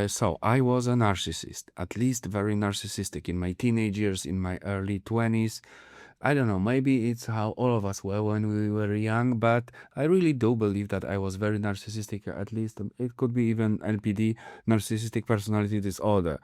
So I was a narcissist, at least very narcissistic in my teenage years, in my early 20s. I don't know, maybe it's how all of us were when we were young, but I really do believe that I was very narcissistic, at least it could be even NPD, narcissistic personality disorder.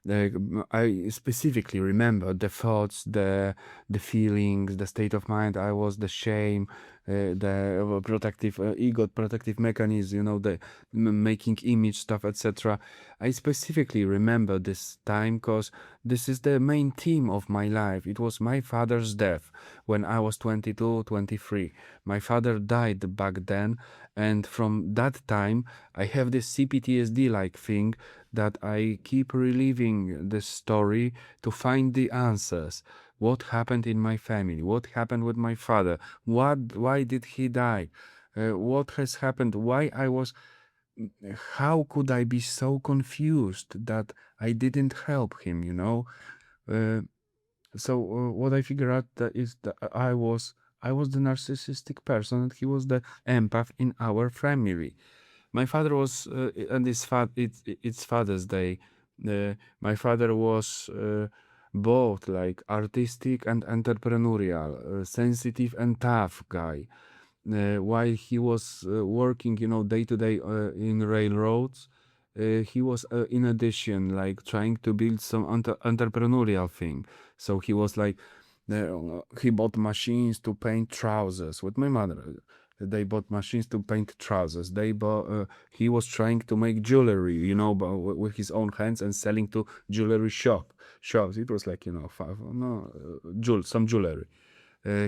I specifically remember the thoughts, the feelings, the state of mind I was, the shame, the protective ego, protective mechanism, the making image stuff, etc. I specifically remember this time because this is the main theme of my life. It was my father's death when I was 22, 23. My father died back then, and from that time, I have this CPTSD like thing that I keep reliving this story to find the answers. What happened in my family? What happened with my father? Why did he die? What has happened? Why I was how could I be so confused that I didn't help him? Uh, so what I figured out that is that I was the narcissistic person and he was the empath in our family. My father was, and it's Father's Day. My father was both like artistic and entrepreneurial, sensitive and tough guy. While he was working, day to day in railroads, he was in addition like trying to build some entrepreneurial thing. So he was like, he bought machines to paint trousers with my mother. They bought machines to paint trousers. They bought. He was trying to make jewelry, with his own hands and selling to jewelry shops. It was like no, some jewelry.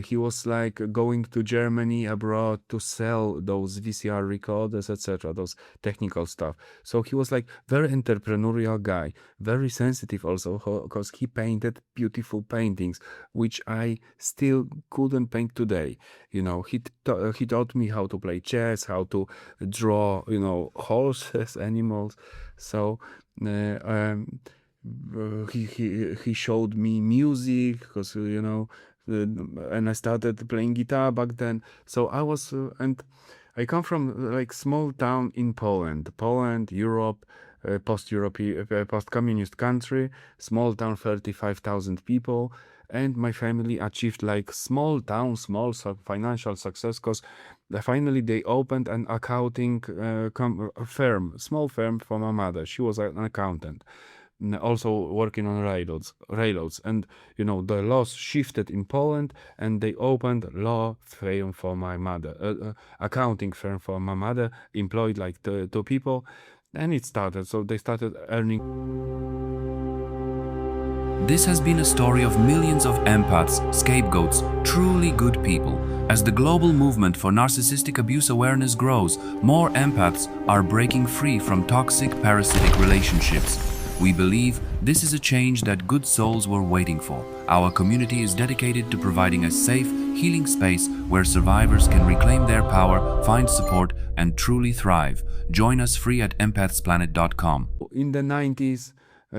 He was like going to Germany abroad to sell those VCR recorders, etc., those technical stuff. So he was like very entrepreneurial guy, very sensitive also because he painted beautiful paintings, which I still couldn't paint today. He taught me how to play chess, how to draw, horses, animals. So. Uh, um, he showed me music because and I started playing guitar back then. So and I come from like small town in Poland, Europe, post-European, post-communist country, small town, 35,000 people. And my family achieved like small town, financial success because finally they opened an accounting firm, small firm for my mother. She was an accountant, also working on railroads, and the laws shifted in Poland, and they opened law firm for my mother, accounting firm for my mother, employed like two people, and it started. So they started earning. This has been a story of millions of empaths, scapegoats, truly good people. As the global movement for narcissistic abuse awareness grows, more empaths are breaking free from toxic, parasitic relationships. We believe this is a change that good souls were waiting for. Our community is dedicated to providing a safe, healing space where survivors can reclaim their power, find support, and truly thrive. Join us free at empathsplanet.com. In the 90s,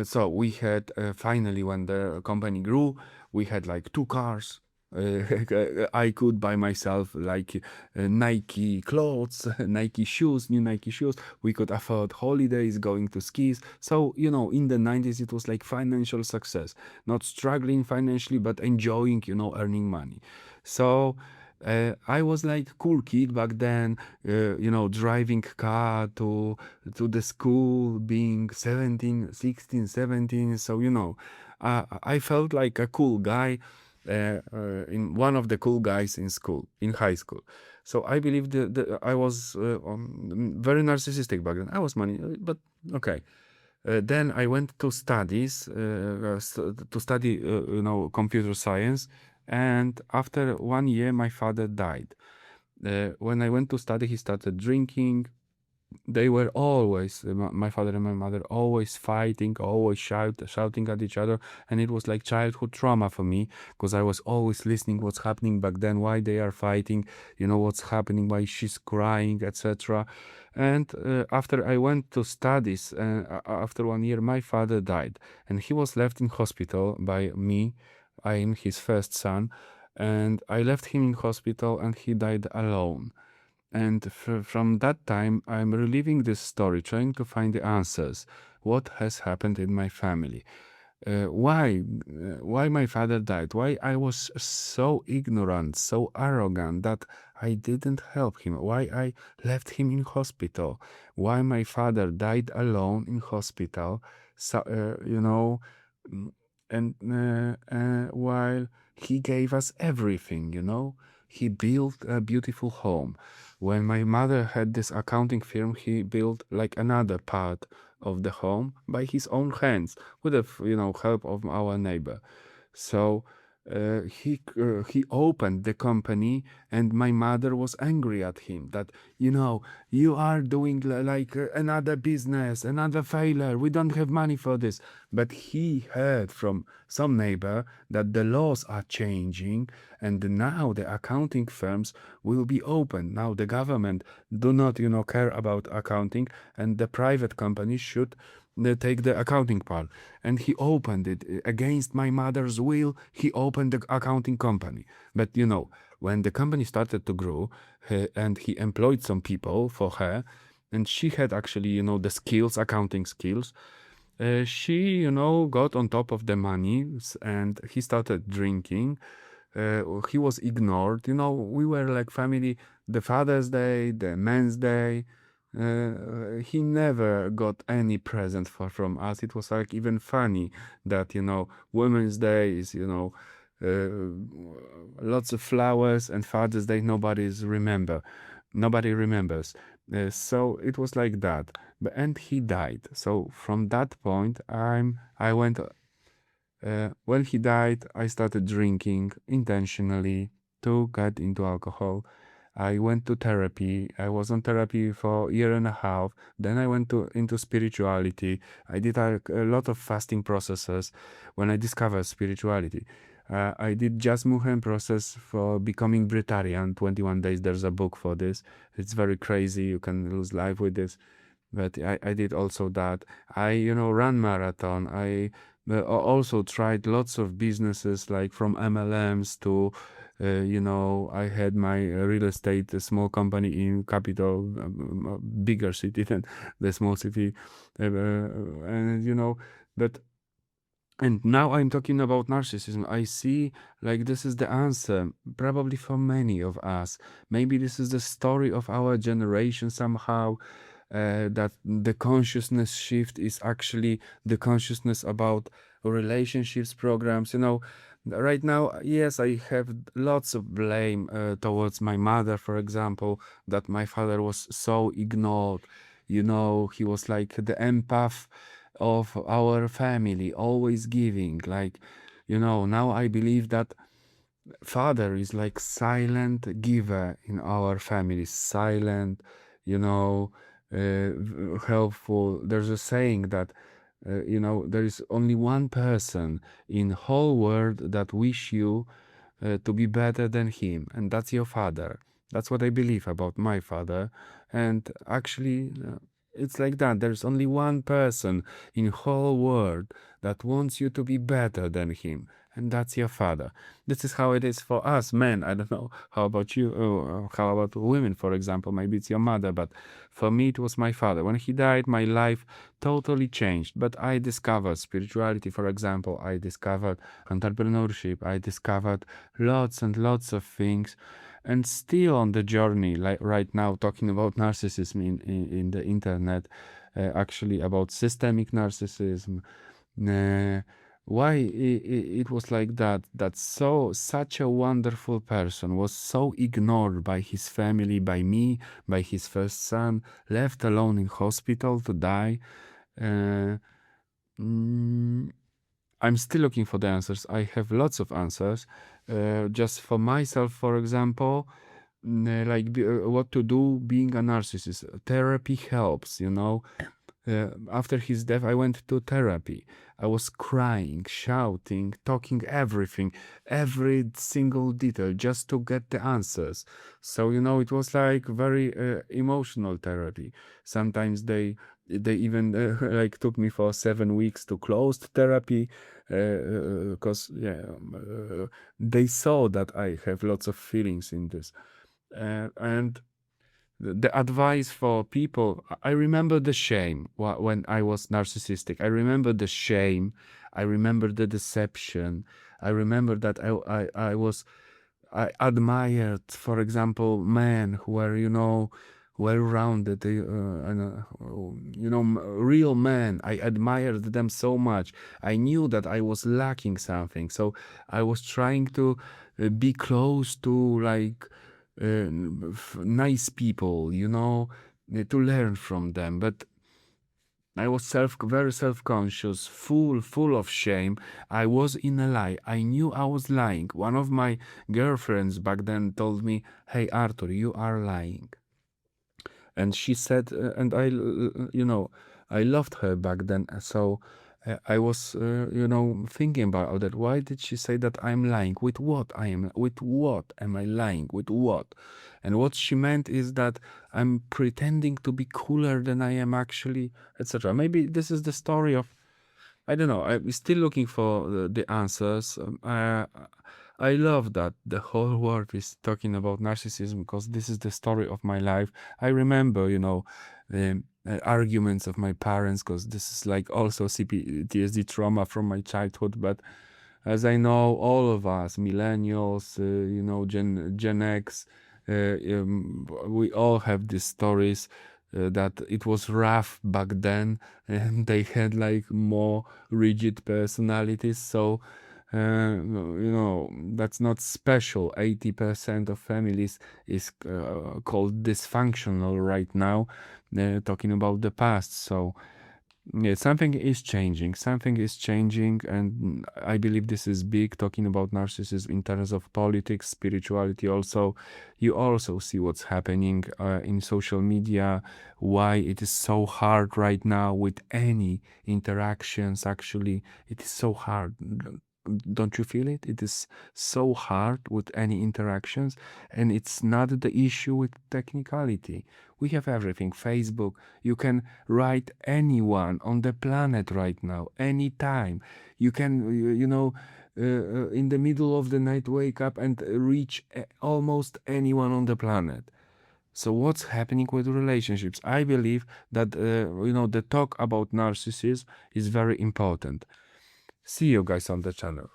so we had finally, when the company grew, we had like two cars. I could buy myself like Nike clothes, Nike shoes, new Nike shoes. We could afford holidays, going to skis. So, in the 90s, it was like financial success, not struggling financially, but enjoying, earning money. So, I was like cool kid back then, driving car to the school, being 17, 16, 17. So, I felt like a cool guy, in one of the cool guys in school, in high school. So I believe that I was very narcissistic back then. I was money, but okay. Then I went to studies, to study, computer science. And after 1 year, my father died. When I went to study, he started drinking. They were always, my father and my mother, always fighting, always shouting at each other. And it was like childhood trauma for me because I was always listening what's happening back then, why they are fighting, what's happening, why she's crying, etc. And after I went to studies, after 1 year, my father died and he was left in hospital by me. I am his first son, and I left him in hospital and he died alone. And from that time, I'm reliving this story, trying to find the answers. What has happened in my family? Why my father died? Why I was so ignorant, so arrogant that I didn't help him? Why I left him in hospital? Why my father died alone in hospital? So, mm, and while he gave us everything, he built a beautiful home. When my mother had this accounting firm, he built like another part of the home by his own hands with the help of our neighbor. So he opened the company, and my mother was angry at him that you are doing like another business, another failure. We don't have money for this. But he heard from some neighbor that the laws are changing, and now the accounting firms will be open. Now the government do not care about accounting, and the private companies should take the accounting part. And he opened it against my mother's will. He opened the accounting company. But when the company started to grow, and he employed some people for her, and she had actually the skills, accounting skills, she got on top of the money, and he started drinking. He was ignored. We were like family. The Father's Day, the Men's Day. He never got any present from us. It was like even funny that Women's Day is lots of flowers, and Father's Day nobody remembers. So it was like that. And he died. So from that point, I went when he died, I started drinking intentionally to get into alcohol. I went to therapy. I was on therapy for a year and a half. Then I went into spirituality. I did a lot of fasting processes when I discovered spirituality. I did just Muhen process for becoming Breatharian, 21 days. There's a book for this. It's very crazy. You can lose life with this. But I did also that. I ran marathon. I also tried lots of businesses, like from MLMs to I had my real estate, a small company in capital, bigger city than the small city, and but and now I'm talking about narcissism. I see like this is the answer, probably for many of us. Maybe this is the story of our generation somehow. That the consciousness shift is actually the consciousness about relationships programs. Right now, yes, I have lots of blame towards my mother, for example, that my father was so ignored. He was like the empath of our family, always giving. Like, now I believe that father is like silent giver in our family, silent, you know, helpful. There's a saying that, there is only one person in whole world that wish you to be better than him, and that's your father. That's what I believe about my father. And actually, it's like that. There's only one person in whole world that wants you to be better than him, and that's your father. This is how it is for us men. I don't know how about you. How about women, for example? Maybe it's your mother, but for me, it was my father. When he died, my life totally changed. But I discovered spirituality, for example. I discovered entrepreneurship. I discovered lots and lots of things, and still on the journey, like right now, talking about narcissism in the internet, actually about systemic narcissism. uh, why it was like that, such a wonderful person was so ignored by his family, by me, by his first son, left alone in hospital to die. uh, mm, I'm still looking for the answers. I have lots of answers. Just for myself, for example, like what to do being a narcissist. Therapy helps, after his death, I went to therapy. I was crying, shouting, talking everything, every single detail, just to get the answers. So it was like very emotional therapy. Sometimes they even like took me for 7 weeks to closed therapy, because they saw that I have lots of feelings in this, and the advice for people, I remember the shame when I was narcissistic. I remember the shame. I remember the deception. I remember that I admired, for example, men who were, well-rounded, real men. I admired them so much. I knew that I was lacking something, so I was trying to be close to like nice people, to learn from them. But I was very self-conscious, full of shame. I was in a lie. I knew I was lying. One of my girlfriends back then told me, "Hey, Arthur, you are lying." And she said, and I loved her back then. So I was, thinking about that. Why did she say that I'm lying? With what with what am I lying? With what? And what she meant is that I'm pretending to be cooler than I am actually, etc. Maybe this is the story of, I don't know. I'm still looking for the answers. I love that the whole world is talking about narcissism because this is the story of my life. I remember, the arguments of my parents because this is like also CPTSD trauma from my childhood. But as I know, all of us, millennials, Gen X, we all have these stories that it was rough back then, and they had like more rigid personalities. So, that's not special. 80% of families is called dysfunctional right now, talking about the past. So, yeah, something is changing. Something is changing, and I believe this is big. Talking about narcissism in terms of politics, spirituality. Also, you also see what's happening in social media. Why it is so hard right now with any interactions. Actually, it is so hard. Don't you feel it? It is so hard with any interactions, and it's not the issue with technicality. We have everything. Facebook. You can write anyone on the planet right now, anytime. You can, in the middle of the night, wake up and reach almost anyone on the planet. So what's happening with relationships? I believe that, the talk about narcissism is very important. See you guys on the channel.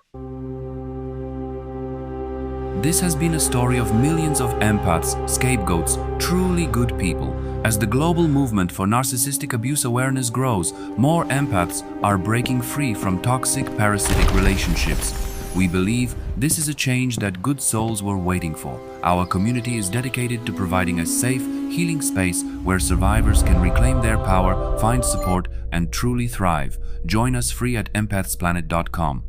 This has been a story of millions of empaths, scapegoats, truly good people. As the global movement for narcissistic abuse awareness grows, more empaths are breaking free from toxic, parasitic relationships. We believe this is a change that good souls were waiting for. Our community is dedicated to providing a safe, healing space where survivors can reclaim their power, find support, and truly thrive. Join us free at empathsplanet.com.